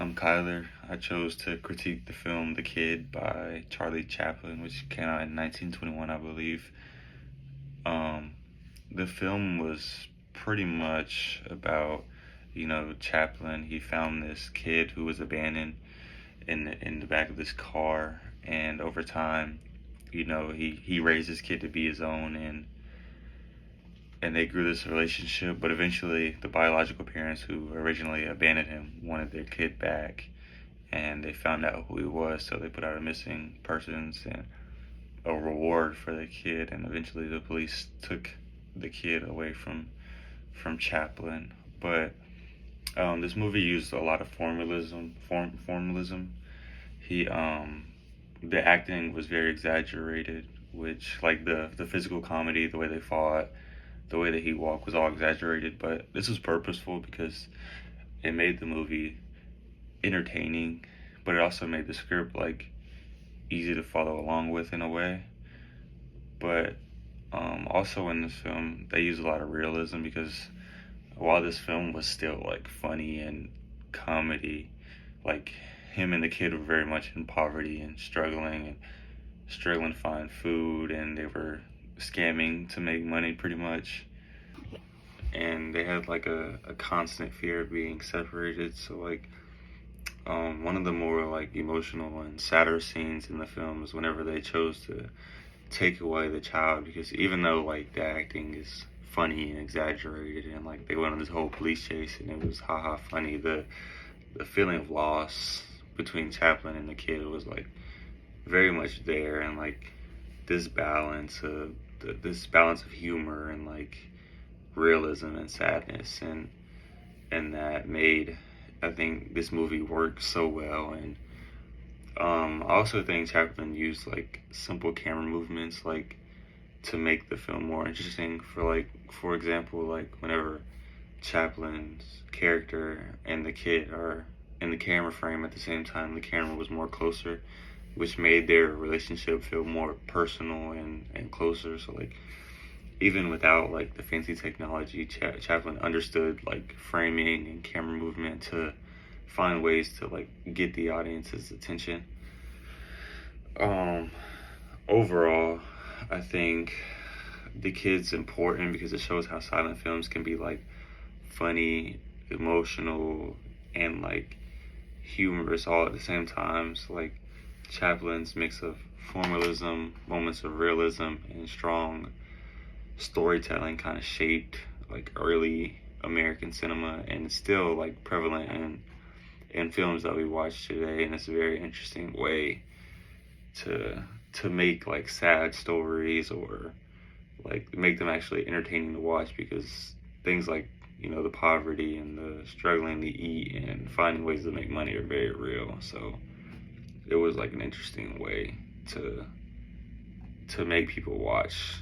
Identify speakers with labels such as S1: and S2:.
S1: I'm Kyler. I chose to critique the film The Kid by Charlie Chaplin, which came out in 1921, I believe. Um, the film was pretty much about, Chaplin. He found this kid who was abandoned in the back of this car, and over time, he raised this kid to be his own, and they grew this relationship. But eventually, the biological parents who originally abandoned him wanted their kid back, and they found out who he was, so they put out a missing persons and a reward for the kid, and eventually the police took the kid away from Chaplin. But this movie used a lot of formalism. He The acting was very exaggerated, which, like, the physical comedy, the way they fought, the way that he walked was all exaggerated. But this was purposeful because it made the movie entertaining, but it also made the script like easy to follow along with in a way. But also in this film, they use a lot of realism because while this film was still like funny and comedy, like, him and the kid were very much in poverty and struggling to find food, and they were scamming to make money pretty much. And they had like a constant fear of being separated. So like, one of the more like emotional and sadder scenes in the film is whenever they chose to take away the child, because even though like the acting is funny and exaggerated, and like they went on this whole police chase and it was haha funny, the feeling of loss between Chaplin and the kid was like very much there, and like this balance of humor and like realism and sadness, and that made, I think, this movie work so well. And I also think Chaplin used like simple camera movements like to make the film more interesting. For example, like whenever Chaplin's character and the kid are in the camera frame at the same time, the camera was more closer, which made their relationship feel more personal and closer. So like, even without like the fancy technology, Chaplin understood like framing and camera movement to find ways to like get the audience's attention. Um, Overall, I think The Kid's important because it shows how silent films can be like funny, emotional, and like humorous all at the same time. So like, Chaplin's mix of formalism, moments of realism, and strong storytelling kind of shaped like early American cinema, and it's still like prevalent in films that we watch today. And it's a very interesting way to make like sad stories, or like make them actually entertaining to watch, because things like, the poverty and the struggling to eat and finding ways to make money are very real. So it was like an interesting way to make people watch.